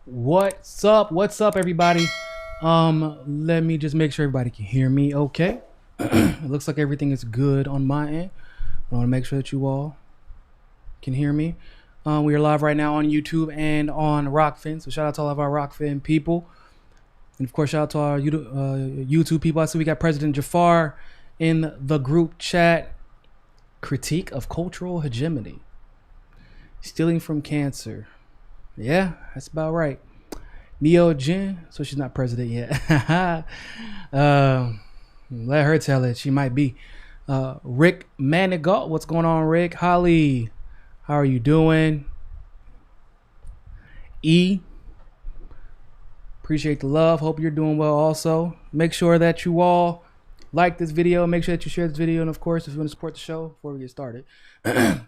What's up? What's up, everybody? Let me just make sure everybody can hear me okay. It looks like everything is good on my end. I want to make sure that you all can hear me. We are live right now on YouTube and on Rockfin. So shout out to all of our Rockfin people. And of course, shout out to our YouTube people. I see we got President Jafar in the group chat. Critique of cultural hegemony. Stealing from cancer. Yeah, that's about right. Neo Jen, so she's not president yet. Let her tell it. She might be. Rick Manigault, what's going on, Rick? Holly, how are you doing? E, appreciate the love. Hope you're doing well also. Make sure that you all like this video. Make sure that you share this video. And of course, if you want to support the show before we get started,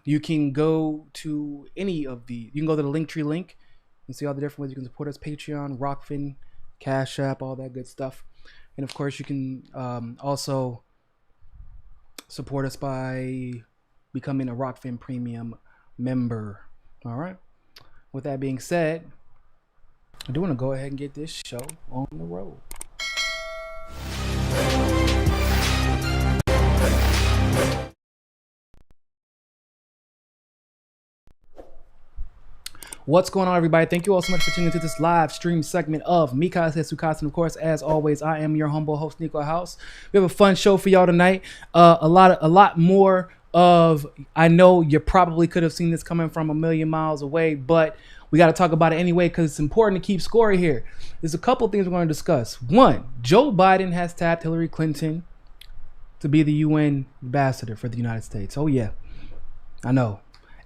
you can go to you can go to the Linktree link and see all the different ways you can support us: Patreon, Rockfin, Cash App, all that good stuff. And of course, you can also support us by becoming a Rockfin Premium member. All right. With that being said, I do want to go ahead and get this show on the road. What's going on, everybody? Thank you all so much for tuning into this live stream segment of Mika Says Sukasa. And of course, as always, I am your humble host, Niko House. We have a fun show for y'all tonight. A lot more of, I know you probably could have seen this coming from a million miles away, but we got to talk about it anyway because it's important to keep score here. There's a couple things we're going to discuss. One, Joe Biden has tapped Hillary Clinton to be the UN ambassador for the United States. Oh yeah, I know.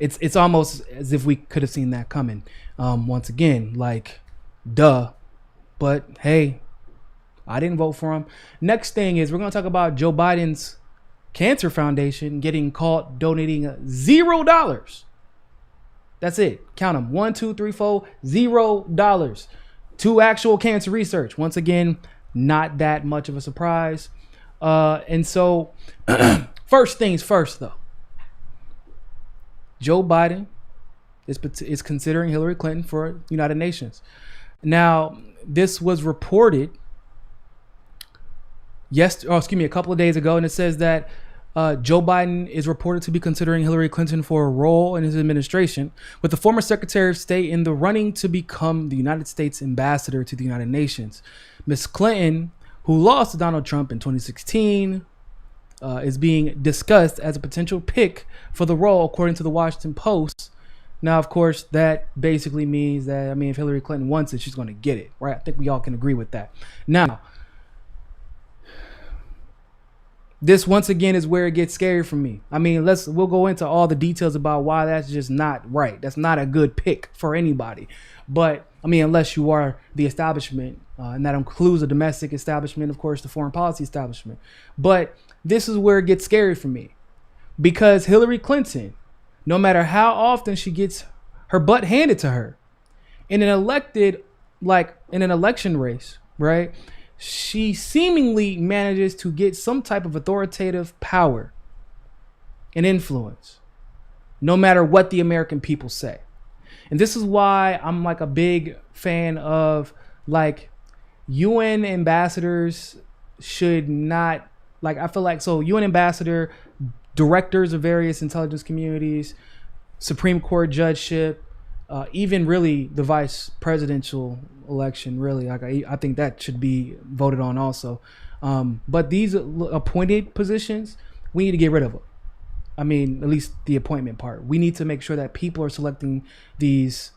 It's almost as if we could have seen that coming. Once again, like, duh. But hey, I didn't vote for him. Next thing is we're going to talk about Joe Biden's Cancer Foundation getting caught donating $0. That's it. Count them. 1, 2, 3, 4, $0 to actual cancer research. Once again, not that much of a surprise. And so, first things first, though. Joe Biden is considering Hillary Clinton for United Nations. Now, this was reported a couple of days ago, and it says that Joe Biden is reported to be considering Hillary Clinton for a role in his administration, with the former Secretary of State in the running to become the United States ambassador to the United Nations. Ms. Clinton, who lost to Donald Trump in 2016, is being discussed as a potential pick for the role, according to the Washington Post. Now, of course, that basically means that, if Hillary Clinton wants it, she's going to get it, right? I think we all can agree with that. Now, this once again is where it gets scary for me. We'll go into all the details about why that's just not right. That's not a good pick for anybody. But unless you are the establishment, and that includes the domestic establishment, of course, the foreign policy establishment. But this is where it gets scary for me, because Hillary Clinton, no matter how often she gets her butt handed to her in an election race, right? She seemingly manages to get some type of authoritative power and influence, no matter what the American people say. And this is why I'm a big fan of UN ambassadors should not, I feel like, so UN ambassador, directors of various intelligence communities, Supreme Court judgeship, even really the vice presidential election, really, I think that should be voted on also. But these appointed positions, we need to get rid of them. At least the appointment part. We need to make sure that people are selecting these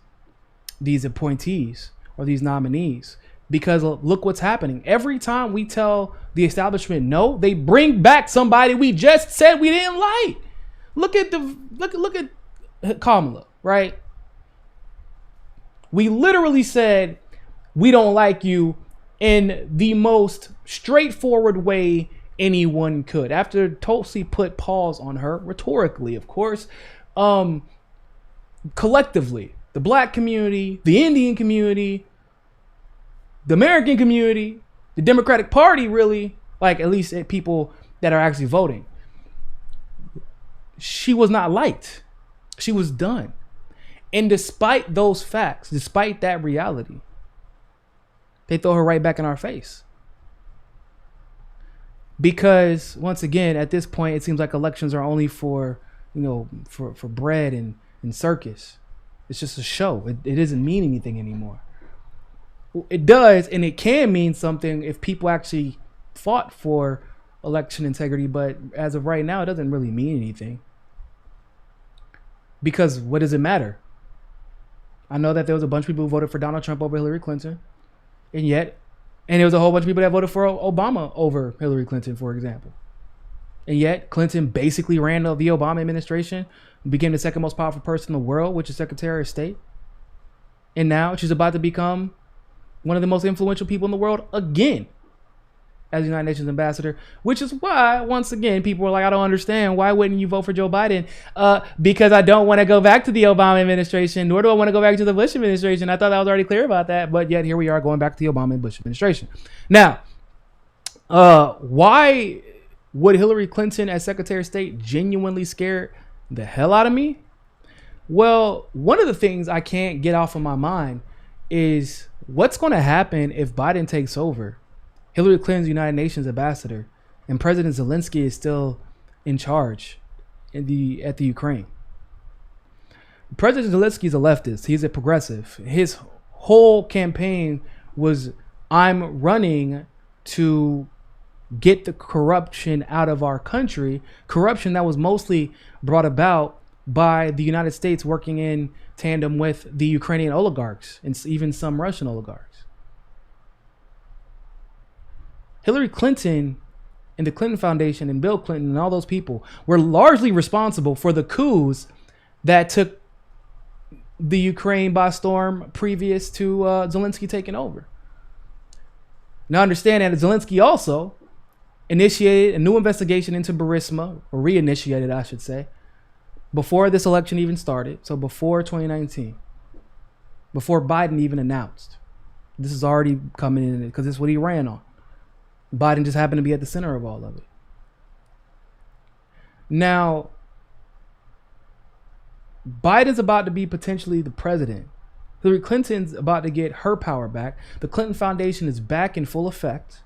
appointees or these nominees. Because look what's happening. Every time we tell the establishment no, they bring back somebody we just said we didn't like. Look at Kamala, right? We literally said we don't like you in the most straightforward way anyone could. After Tulsi put pause on her, rhetorically, of course, collectively, the black community, the Indian community, the American community, the Democratic Party, really, at least people that are actually voting, she was not liked. She was done. And despite those facts, despite that reality, they throw her right back in our face. Because once again, at this point, it seems like elections are only for, for bread and circus. It's just a show. It doesn't mean anything anymore. It does, and it can mean something if people actually fought for election integrity, but as of right now, it doesn't really mean anything. Because what does it matter? I know that there was a bunch of people who voted for Donald Trump over Hillary Clinton, and there was a whole bunch of people that voted for Obama over Hillary Clinton, for example. And yet, Clinton basically ran the Obama administration, became the second most powerful person in the world, which is Secretary of State. And now she's about to become one of the most influential people in the world again as United Nations ambassador, which is why, once again, people were like, I don't understand. Why wouldn't you vote for Joe Biden? Because I don't want to go back to the Obama administration, nor do I want to go back to the Bush administration. I thought I was already clear about that, but yet here we are going back to the Obama and Bush administration. Now, why would Hillary Clinton as Secretary of State genuinely scare the hell out of me? Well, one of the things I can't get off of my mind is what's going to happen if Biden takes over. Hillary Clinton's United Nations ambassador, and President Zelensky is still in charge at the Ukraine. President Zelensky is a leftist. He's a progressive. His whole campaign was, I'm running to get the corruption out of our country, corruption that was mostly brought about by the United States working in tandem with the Ukrainian oligarchs and even some Russian oligarchs. Hillary Clinton and the Clinton Foundation and Bill Clinton and all those people were largely responsible for the coups that took the Ukraine by storm previous to Zelensky taking over. Now understand that Zelensky also initiated a new investigation into Burisma, or reinitiated, I should say, before this election even started. So before 2019, before Biden even announced. This is already coming in because this is what he ran on. Biden just happened to be at the center of all of it. Now, Biden's about to be potentially the president. Hillary Clinton's about to get her power back. The Clinton Foundation is back in full effect.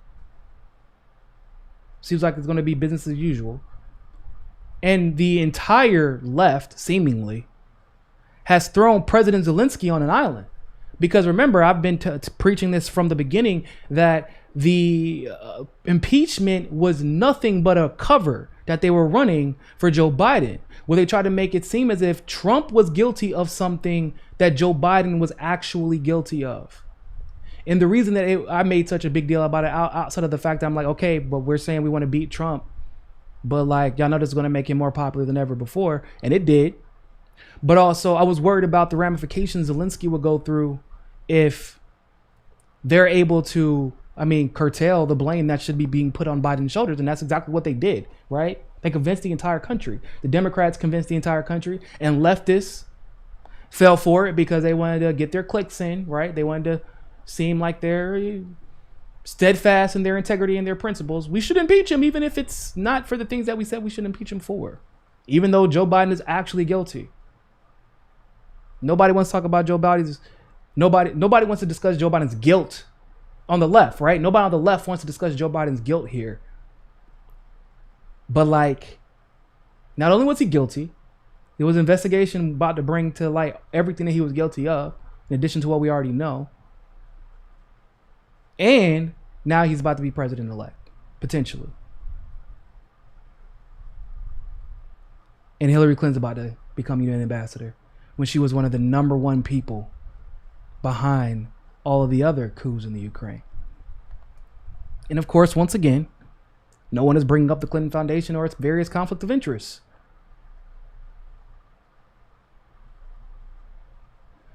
Seems like it's going to be business as usual. And the entire left, seemingly, has thrown President Zelensky on an island. Because remember, I've been preaching this from the beginning, that the impeachment was nothing but a cover that they were running for Joe Biden, where they tried to make it seem as if Trump was guilty of something that Joe Biden was actually guilty of. And the reason that I made such a big deal about it, outside of the fact that I'm like, okay, but we're saying we want to beat Trump, but like, y'all know this is going to make him more popular than ever before, and it did. But also, I was worried about the ramifications Zelensky would go through if they're able to, curtail the blame that should be being put on Biden's shoulders. And that's exactly what they did, right? They convinced the entire country. The Democrats convinced the entire country, and leftists fell for it because they wanted to get their clicks in, right? They wanted to seem like they're steadfast in their integrity and their principles. We should impeach him, even if it's not for the things that we said we should impeach him for, even though Joe Biden is actually guilty. Nobody wants to talk about Joe Biden's. Nobody wants to discuss Joe Biden's guilt on the left, right? Nobody on the left wants to discuss Joe Biden's guilt here. But like, not only was he guilty, there was an investigation about to bring to light everything that he was guilty of, in addition to what we already know. And now he's about to be president-elect, potentially. And Hillary Clinton's about to become UN ambassador, when she was one of the number one people behind all of the other coups in the Ukraine. And of course, once again, no one is bringing up the Clinton Foundation or its various conflict of interests.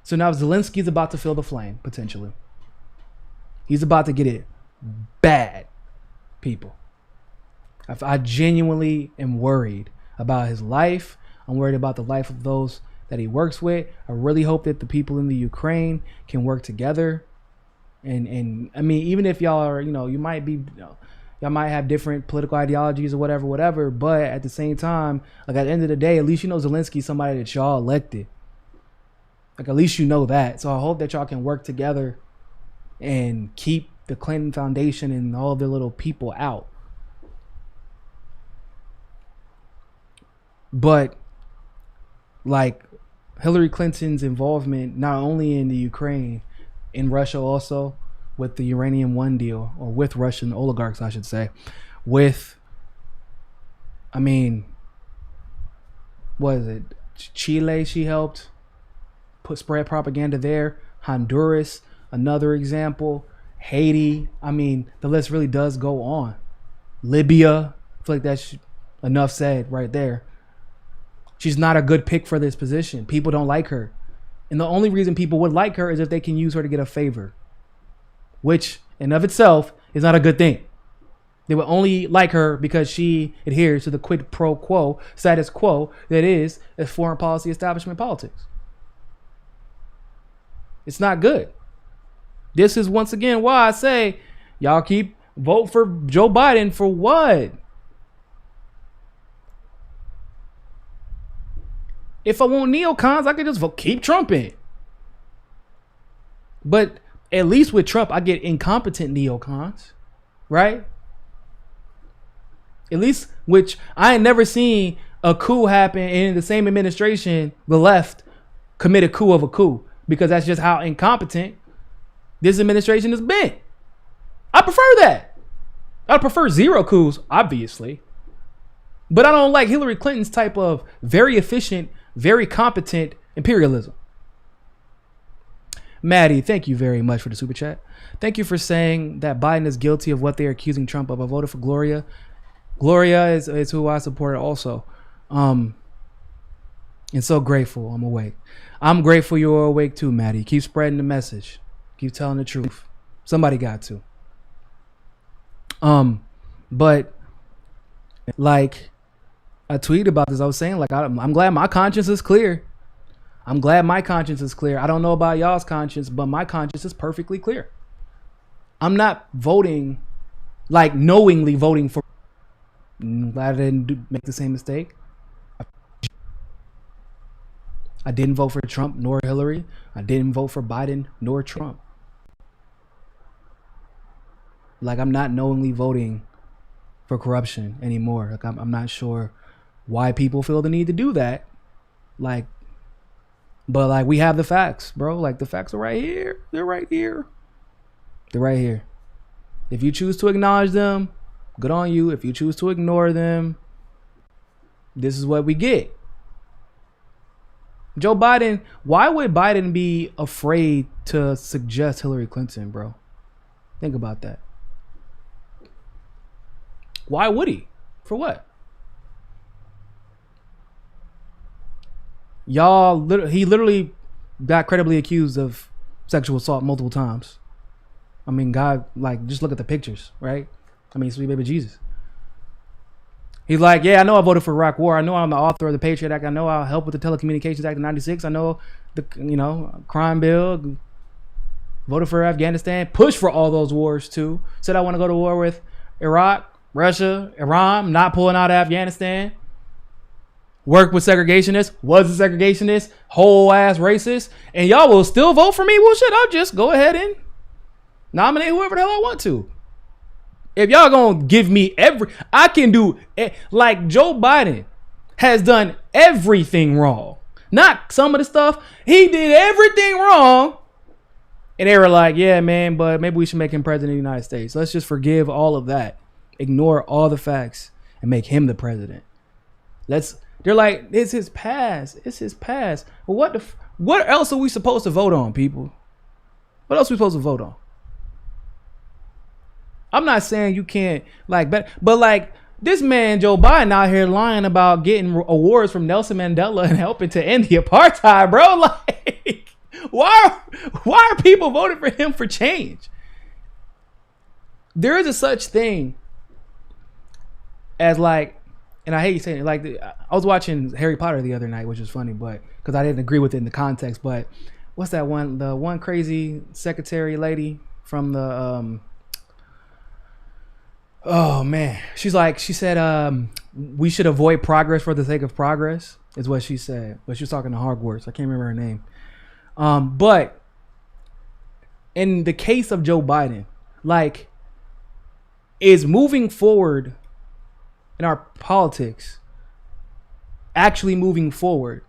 So now Zelensky's about to feel the flame, potentially. He's about to get it bad, people. I genuinely am worried about his life. I'm worried about the life of those that he works with. I really hope that the people in the Ukraine can work together. And even if y'all are, you might be, y'all might have different political ideologies or whatever, but at the same time, like at the end of the day, at least Zelensky's somebody that y'all elected. Like, at least you know that. So I hope that y'all can work together and keep the Clinton Foundation and all of their little people out. But like Hillary Clinton's involvement not only in the Ukraine, in Russia also, with the Uranium One deal, or with Russian oligarchs, I should say, with, I mean, what is it? Chile, she helped spread propaganda there. Honduras, another example. Haiti, I mean, the list really does go on. Libya, I feel like that's enough said right there. She's not a good pick for this position. People don't like her. And the only reason people would like her is if they can use her to get a favor, which in of itself is not a good thing. They would only like her because she adheres to the quid pro quo, status quo that is foreign policy establishment politics. It's not good. This is once again why I say y'all keep vote for Joe Biden for what? If I want neocons, I could just vote, keep Trump in. But at least with Trump, I get incompetent neocons, right? At least, which I ain't never seen a coup happen in the same administration, the left commit a coup of a coup, because that's just how incompetent this administration has been. I prefer that. I prefer zero coups, obviously. But I don't like Hillary Clinton's type of very efficient, very competent imperialism. Maddie, thank you very much for the super chat. Thank you for saying that Biden is guilty of what they're accusing Trump of. I voted for Gloria. Gloria is who I supported also. And so grateful I'm awake. I'm grateful you're awake too, Maddie. Keep spreading the message. Keep telling the truth. Somebody got to. But like I tweeted about this, I was saying, like, I'm glad my conscience is clear. I'm glad my conscience is clear. I don't know about y'all's conscience, but my conscience is perfectly clear. I'm not voting, like knowingly voting for. I'm glad I didn't make the same mistake. I didn't vote for Trump nor Hillary. I didn't vote for Biden nor Trump. Like, I'm not knowingly voting for corruption anymore. Like, I'm not sure why people feel the need to do that. Like, but like, we have the facts, bro. Like, the facts are right here. They're right here. They're right here. If you choose to acknowledge them, good on you. If you choose to ignore them, this is what we get. Joe Biden, why would Biden be afraid to suggest Hillary Clinton, bro? Think about that. Why would he? For what? He literally got credibly accused of sexual assault multiple times. I mean, God, like, just look at the pictures, right? I mean, sweet baby Jesus. He's like, yeah, I know I voted for Iraq War. I know I'm the author of the Patriot Act. I know I'll help with the Telecommunications Act of 96. I know the, crime bill. Voted for Afghanistan. Pushed for all those wars too. Said I want to go to war with Iraq, Russia, Iran. Not pulling out of Afghanistan. Worked with segregationists. Was a segregationist. Whole ass racist. And y'all will still vote for me? Well, shit, I'll just go ahead and nominate whoever the hell I want to. If y'all gonna give me I can do, like, Joe Biden has done everything wrong. Not some of the stuff. He did everything wrong. And they were like, yeah, man, but maybe we should make him president of the United States. Let's just forgive all of that. Ignore all the facts and make him the president. They're like, it's his past. It's his past. Well, what else are we supposed to vote on, people? What else are we supposed to vote on? I'm not saying you can't, like, but like, this man Joe Biden out here lying about getting awards from Nelson Mandela and helping to end the apartheid, bro. Like, why are people voting for him for change? There is a such thing as, like, and I hate saying it, like, I was watching Harry Potter the other night, which was funny, but because I didn't agree with it in the context. But what's that one? The one crazy secretary lady from the oh man, she said we should avoid progress for the sake of progress, is what she said. But she was talking to Hogwarts. I can't remember her name. But in the case of Joe Biden, like, is moving forward in our politics actually moving forward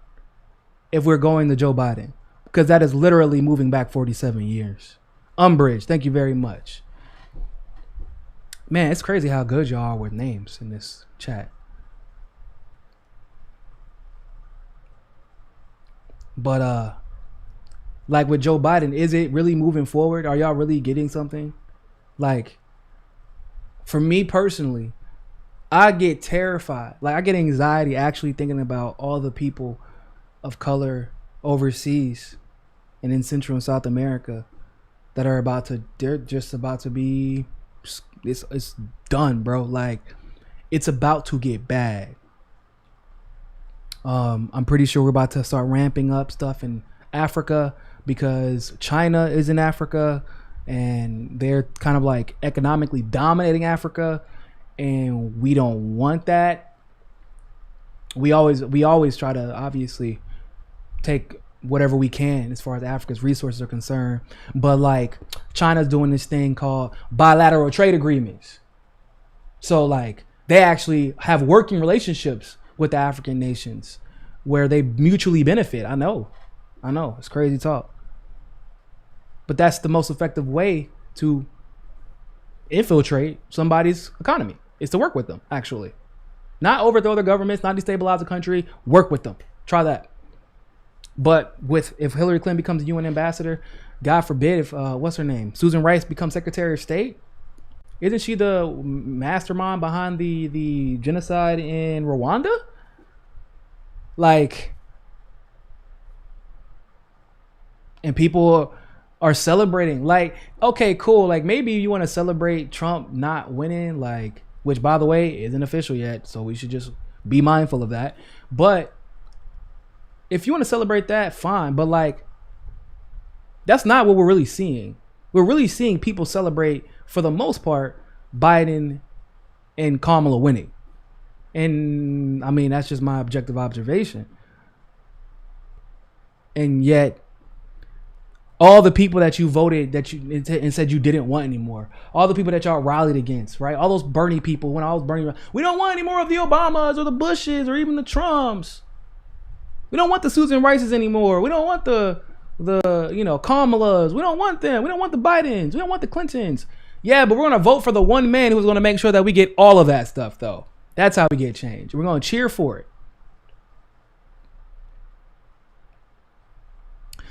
if we're going to Joe Biden? Because that is literally moving back 47 years. Umbridge, thank you very much. Man, it's crazy how good y'all are with names in this chat. But like with Joe Biden, is it really moving forward? Are y'all really getting something? Like, for me personally, I get terrified. Like, I get anxiety actually thinking about all the people of color overseas and in Central and South America that are they're just about to be, it's done, bro. Like, it's about to get bad. I'm pretty sure we're about to start ramping up stuff in Africa because China is in Africa and they're kind of like economically dominating Africa, and we don't want that. We always try to obviously take whatever we can as far as Africa's resources are concerned, but like China's doing this thing called bilateral trade agreements. So like they actually have working relationships with the African nations where they mutually benefit. I know, it's crazy talk, but that's the most effective way to infiltrate somebody's economy, is to work with them, actually. Not overthrow their governments, not destabilize the country, work with them. Try that. But if Hillary Clinton becomes a UN ambassador, God forbid, if what's her name, Susan Rice, becomes Secretary of State, isn't she the mastermind behind the genocide in Rwanda? Like, and people are celebrating. Like, okay, cool. Like, maybe you want to celebrate Trump not winning, like, which, by the way, isn't official yet, so we should just be mindful of that. But if you want to celebrate that, fine. But like, that's not what we're really seeing. We're really seeing people celebrate, for the most part, Biden and Kamala winning. And I mean, that's just my objective observation. And yet, all the people that you voted and said you didn't want anymore, all the people that y'all rallied against, right? All those Bernie people, when I was Bernie, we don't want any more of the Obamas or the Bushes or even the Trumps. We don't want the Susan Rices anymore. We don't want the Kamalas. We don't want them. We don't want the Bidens. We don't want the Clintons. Yeah, but we're going to vote for the one man who's going to make sure that we get all of that stuff, though. That's how we get change. We're going to cheer for it.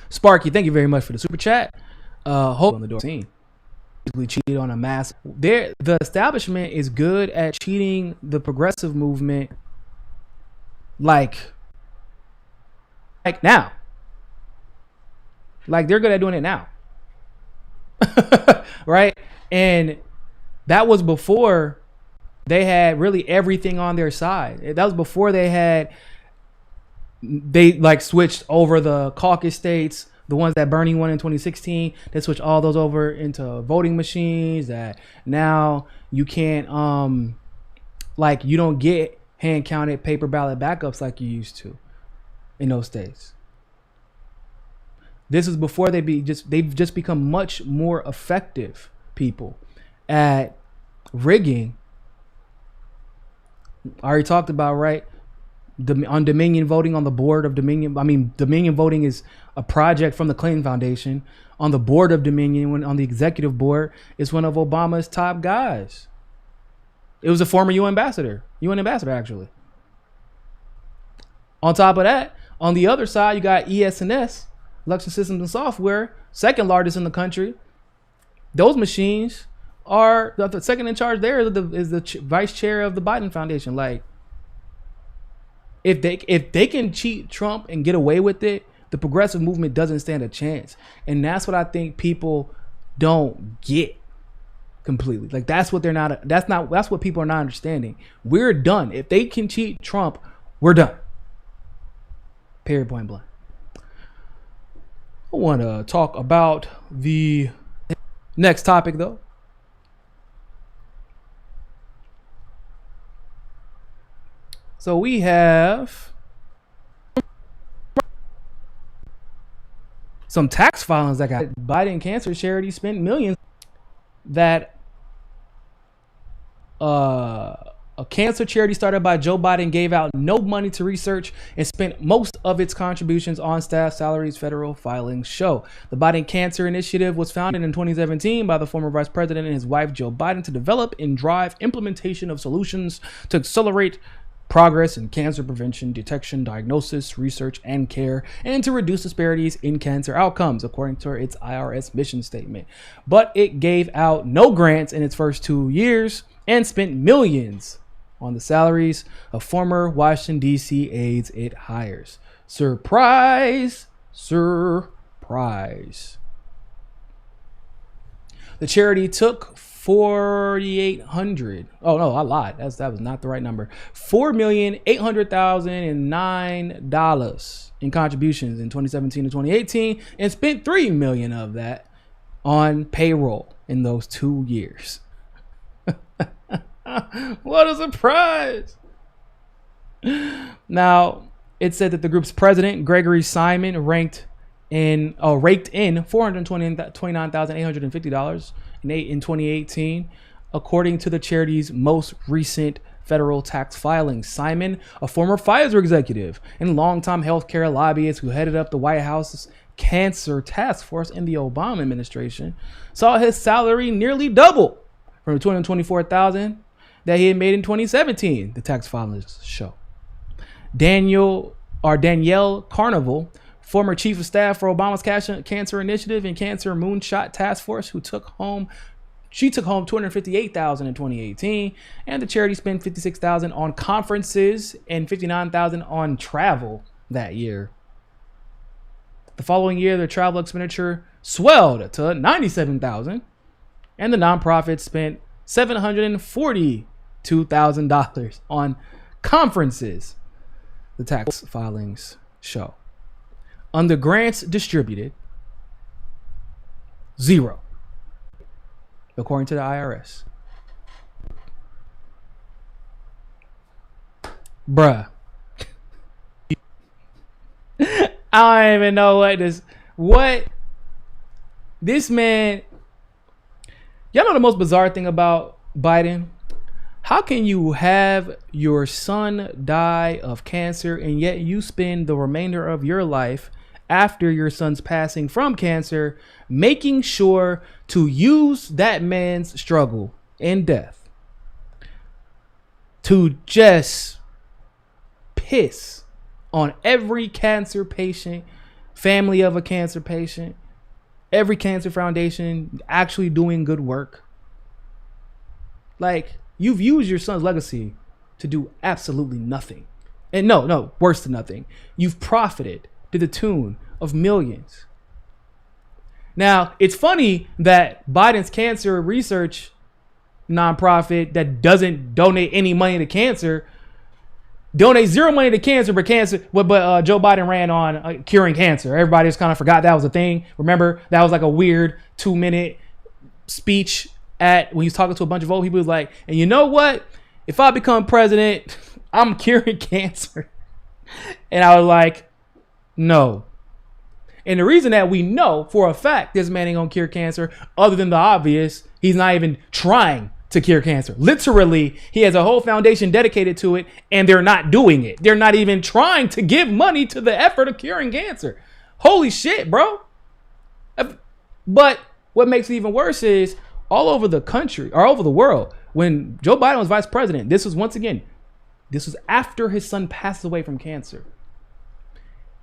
Sparky, thank you very much for the super chat. Hope on the door scene. Basically cheated on a mass. The establishment is good at cheating the progressive movement, like now. Like, they're good at doing it now. Right? And that was before they had really everything on their side. That was before they like switched over the caucus states, the ones that Bernie won in 2016. They switched all those over into voting machines that now you can't, like, you don't get hand counted paper ballot backups like you used to in those states. This is before they've just become much more effective people at rigging. I already talked about, right? On Dominion voting, on the board of Dominion. I mean, Dominion voting is a project from the Clinton Foundation. On the board of Dominion, on the executive board, is one of Obama's top guys. It was a former UN ambassador actually. On top of that, on the other side, you got ES&S, Election Systems and Software, second largest in the country. Those machines are the second in charge. There is the vice chair of the Biden Foundation. Like, if they can cheat Trump and get away with it, the progressive movement doesn't stand a chance. And that's what I think people don't get completely. Like, that's what people are not understanding. We're done. If they can cheat Trump, we're done. Period, point blank. I want to talk about the next topic, though. So some tax filings that got Biden cancer charity spent millions that a cancer charity started by Joe Biden gave out no money to research and spent most of its contributions on staff salaries, federal filings show. The Biden Cancer Initiative was founded in 2017 by the former vice president and his wife, Joe Biden, to develop and drive implementation of solutions to accelerate progress in cancer prevention, detection, diagnosis, research, and care, and to reduce disparities in cancer outcomes, according to its IRS mission statement. But it gave out no grants in its first 2 years and spent millions on the salaries of former Washington, D.C. aides it hires. Surprise! Surprise. The charity took $4,800. Oh no, I lied. That was not the right number. $4,800,009 in contributions in 2017 to 2018, and spent $3 million of that on payroll in those 2 years. What a surprise! Now, it said that the group's president, Gregory Simon, raked in $429,850 in 2018, according to the charity's most recent federal tax filings. Simon, a former Pfizer executive and longtime healthcare lobbyist who headed up the White House's cancer task force in the Obama administration, saw his salary nearly double from the $224,000 that he had made in 2017, the tax filings show. Danielle Carnival, former chief of staff for Obama's cancer initiative and cancer moonshot task force, took home $258,000 in 2018, and the charity spent $56,000 on conferences and $59,000 on travel that year. The following year, their travel expenditure swelled to $97,000, and the nonprofit spent $742,000 on conferences, the tax filings show. On the grants distributed, zero, according to the IRS. Bruh. I don't even know what this man. Y'all know the most bizarre thing about Biden? How can you have your son die of cancer and yet you spend the remainder of your life after your son's passing from cancer making sure to use that man's struggle and death to just piss on every cancer patient, family of a cancer patient, every cancer foundation actually doing good work? Like, you've used your son's legacy to do absolutely nothing. And no, worse than nothing. You've profited to the tune of millions. Now, it's funny that Biden's cancer research nonprofit that doesn't donate any money to cancer donates zero money to cancer, but Joe Biden ran on curing cancer. Everybody just kind of forgot that was a thing. Remember, that was like a weird 2-minute speech when he was talking to a bunch of old people. He was like, and you know what? If I become president, I'm curing cancer. And I was like, no. And the reason that we know for a fact this man ain't gonna cure cancer, other than the obvious, he's not even trying to cure cancer. Literally, he has a whole foundation dedicated to it, and they're not doing it. They're not even trying to give money to the effort of curing cancer. Holy shit, bro. But what makes it even worse is all over the country, or over the world, when Joe Biden was vice president, this was after his son passed away from cancer.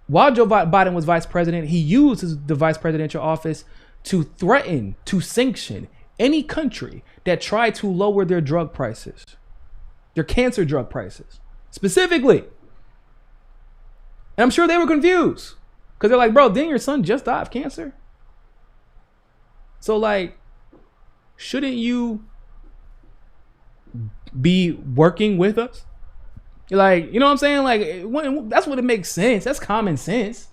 While Joe Biden was vice president, he used the vice presidential office to threaten, to sanction any country that tried to lower their drug prices, their cancer drug prices, specifically. And I'm sure they were confused because they're like, bro, didn't your son just die of cancer? So, like, shouldn't you be working with us? Like, you know what I'm saying? Like, that's what it makes sense. That's common sense.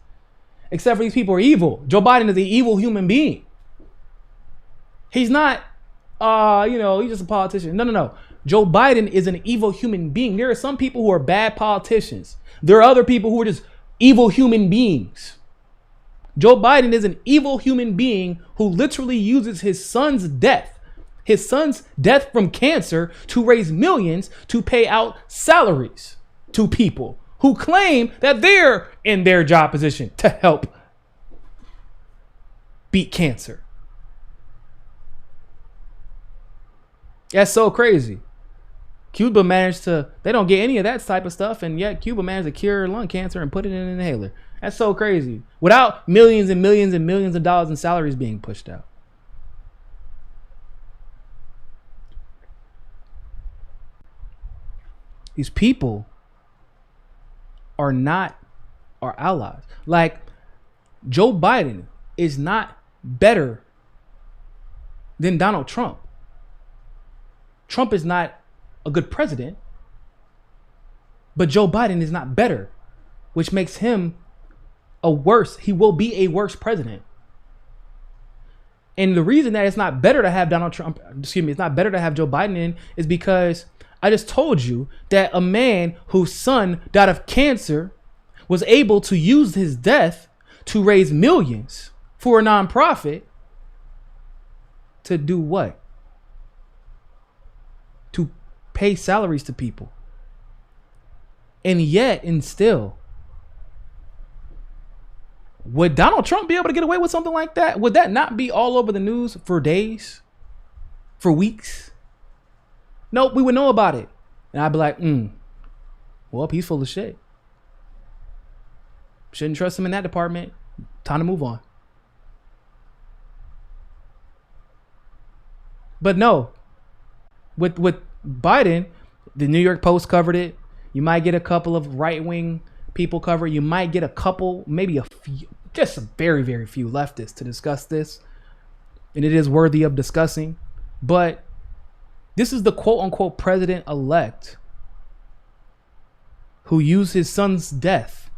Except for these people are evil. Joe Biden is an evil human being. He's not, he's just a politician. No. Joe Biden is an evil human being. There are some people who are bad politicians. There are other people who are just evil human beings. Joe Biden is an evil human being who literally uses his son's death from cancer to raise millions to pay out salaries to people who claim that they're in their job position to help beat cancer. That's so crazy. Cuba managed to, they don't get any of that type of stuff, and yet Cuba managed to cure lung cancer and put it in an inhaler. That's so crazy. Without millions and millions and millions of dollars in salaries being pushed out. These people are not our allies. Like, Joe Biden is not better than Donald Trump. Trump is not a good president, but Joe Biden is not better, which makes him he will be a worse president. And the reason that it's not better to have it's not better to have Joe Biden in is because I just told you that a man whose son died of cancer was able to use his death to raise millions for a nonprofit to do what? To pay salaries to people. And yet, and still, would Donald Trump be able to get away with something like that? Would that not be all over the news for days? For weeks? Nope, we would know about it. And I'd be like, well, he's full of shit. Shouldn't trust him in that department. Time to move on. But no, with Biden, the New York Post covered it. You might get a couple of right-wing people cover it. You might get a couple, maybe a few, just a very, very few leftists to discuss this. And it is worthy of discussing. But this is the quote-unquote president-elect who used his son's death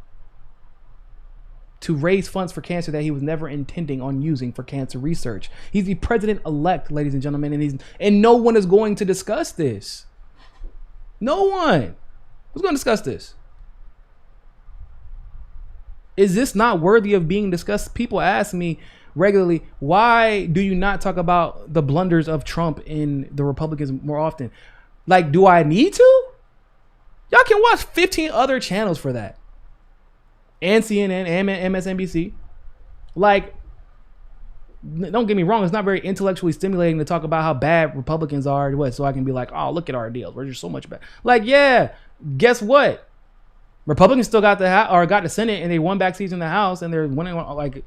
to raise funds for cancer that he was never intending on using for cancer research. He's the president-elect, ladies and gentlemen, and no one is going to discuss this. No one. Who's going to discuss this? Is this not worthy of being discussed? People ask me regularly, why do you not talk about the blunders of Trump and the Republicans more often? Like, do I need to? Y'all can watch 15 other channels for that. And CNN and MSNBC. Like, don't get me wrong, it's not very intellectually stimulating to talk about how bad Republicans are. What? So I can be like, oh, look at our deals. We're just so much better. Like, yeah, guess what? Republicans still got the Senate, and they won back seats in the House, and they're winning. Like,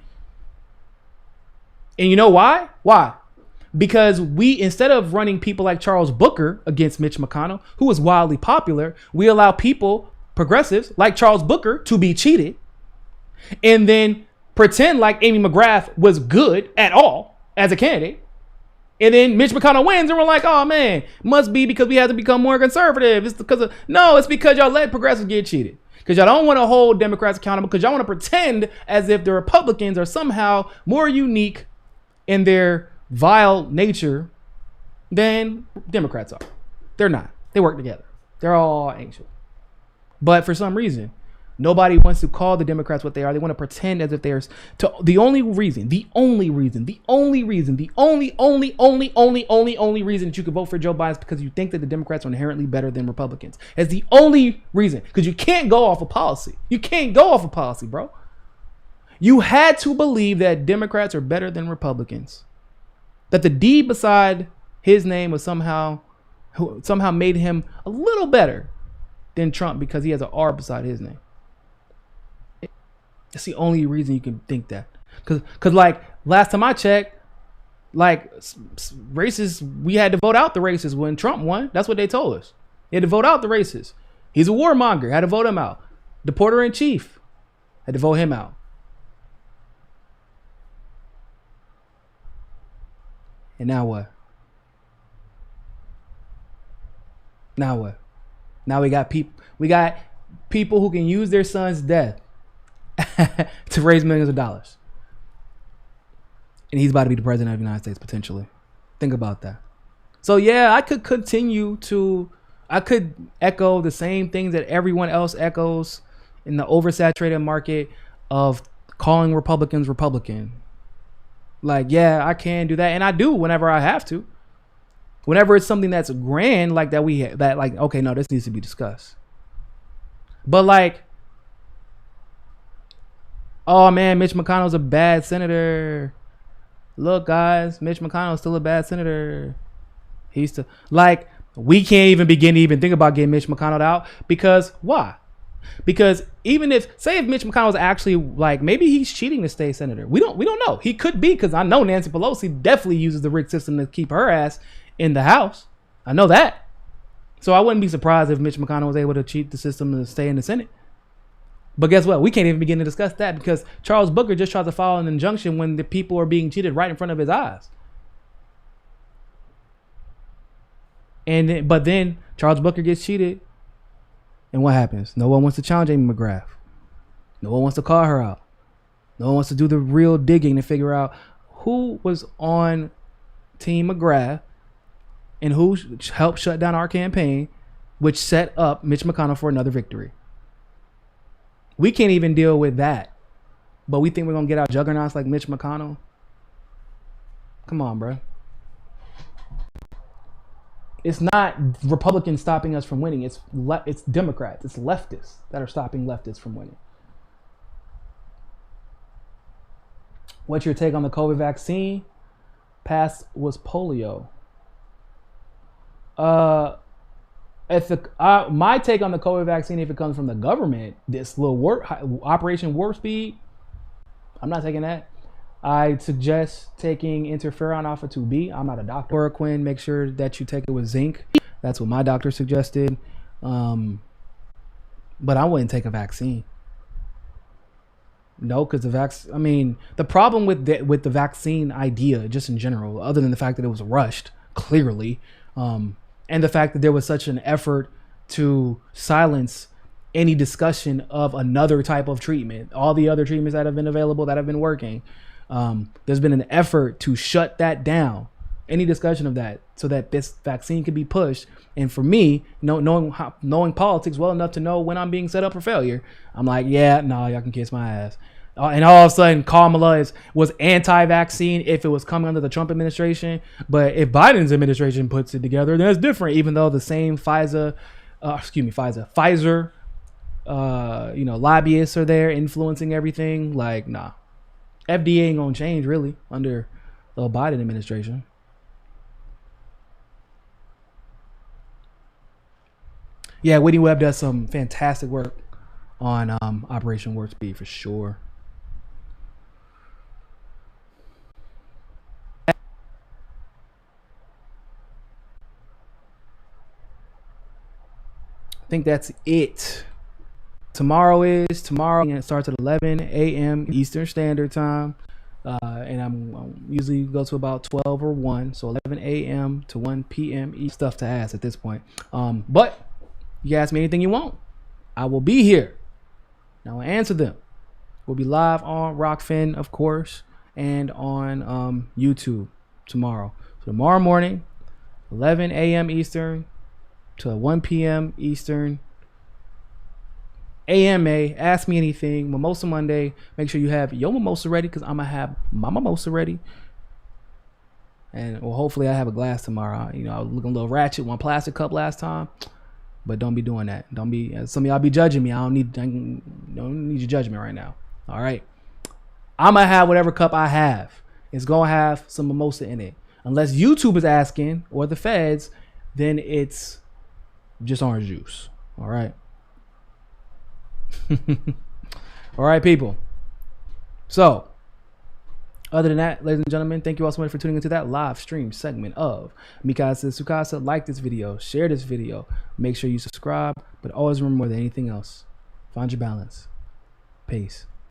and you know why? Why? Because we, instead of running people like Charles Booker against Mitch McConnell, who was wildly popular, we allow people, progressives like Charles Booker, to be cheated, and then pretend like Amy McGrath was good at all as a candidate. And then Mitch McConnell wins, and we're like, oh man, must be because we have to become more conservative. It's because of, no, it's because y'all let progressives get cheated. Because y'all don't want to hold Democrats accountable, because y'all want to pretend as if the Republicans are somehow more unique in their vile nature than Democrats are. They're not. They work together. They're all ancient. But for some reason, nobody wants to call the Democrats what they are. They want to pretend as if they're the only reason that you could vote for Joe Biden is because you think that the Democrats are inherently better than Republicans. It's the only reason, because you can't go off of policy. You can't go off of policy, bro. You had to believe that Democrats are better than Republicans. That the D beside his name was somehow made him a little better than Trump because he has an R beside his name. That's the only reason you can think that. Because like last time I checked, like races, we had to vote out the races when Trump won. That's what they told us. You had to vote out the races. He's a warmonger. Had to vote him out. The Porter in Chief had to vote him out. And now what? Now what? Now we got people who can use their son's death to raise millions of dollars. And he's about to be the president of the United States, potentially. Think about that. So yeah, I could echo the same things that everyone else echoes in the oversaturated market of calling Republicans Republican. Like, yeah, I can do that, and I do whenever I have to. Whenever it's something that's grand like that, okay, no, this needs to be discussed. But like, oh man, Mitch McConnell's a bad senator. Look, guys, Mitch McConnell's still a bad senator. He's still, like, we can't even begin to even think about getting Mitch McConnell out, because why? Because even if Mitch McConnell was actually, like, maybe he's cheating to stay senator. We don't know. He could be, because I know Nancy Pelosi definitely uses the rigged system to keep her ass in the House. I know that. So I wouldn't be surprised if Mitch McConnell was able to cheat the system to stay in the Senate. But guess what? We can't even begin to discuss that, because Charles Booker just tried to file an injunction when the people are being cheated right in front of his eyes. But then Charles Booker gets cheated, and what happens? No one wants to challenge Amy McGrath. No one wants to call her out. No one wants to do the real digging to figure out who was on Team McGrath and who helped shut down our campaign, which set up Mitch McConnell for another victory. We can't even deal with that, but we think we're going to get out juggernauts like Mitch McConnell? Come on, bro. It's not Republicans stopping us from winning. It's Democrats. It's leftists that are stopping leftists from winning. What's your take on the COVID vaccine? Past was polio. My take on the COVID vaccine, if it comes from the government, this little Operation Warp Speed, I'm not taking that. I suggest taking interferon alpha 2B. I'm not a doctor. Chloroquine, make sure that you take it with zinc. That's what my doctor suggested. But I wouldn't take a vaccine. No, because the problem with the vaccine idea, just in general, other than the fact that it was rushed, clearly, and the fact that there was such an effort to silence any discussion of another type of treatment, all the other treatments that have been available, that have been working, there's been an effort to shut that down, any discussion of that, so that this vaccine could be pushed. And for me, knowing politics well enough to know when I'm being set up for failure, I'm like, yeah, no, y'all can kiss my ass. And all of a sudden, Kamala was anti-vaccine if it was coming under the Trump administration. But if Biden's administration puts it together, then it's different. Even though the same Pfizer, lobbyists are there influencing everything. Like, nah, FDA ain't gonna change really under the Biden administration. Yeah, Whitney Webb does some fantastic work on Operation Warp Speed for sure. I think that's it. Tomorrow, and it starts at 11 a.m. Eastern Standard Time. And I'm usually go to about 12 or 1. So 11 a.m. to 1 p.m. Stuff to ask at this point. But you can ask me anything you want. I will be here. Now I'll answer them. We'll be live on Rockfin, of course, and on YouTube tomorrow. So tomorrow morning, 11 a.m. Eastern to 1 p.m. Eastern. AMA, ask me anything. Mimosa Monday. Make sure you have your mimosa ready, because I'm going to have my mimosa ready. And well, hopefully I have a glass tomorrow. I was looking a little ratchet, one plastic cup last time. But don't be doing that. Don't be, some of y'all be judging me. I don't need your judgment right now. All right. I'm going to have whatever cup I have. It's going to have some mimosa in it. Unless YouTube is asking, or the feds, then it's just orange juice. All right. All right, people. So, other than that, ladies and gentlemen, thank you all so much for tuning into that live stream segment of Mikasa Sukasa. Like this video, share this video, make sure you subscribe, but always remember, more than anything else, find your balance. Peace.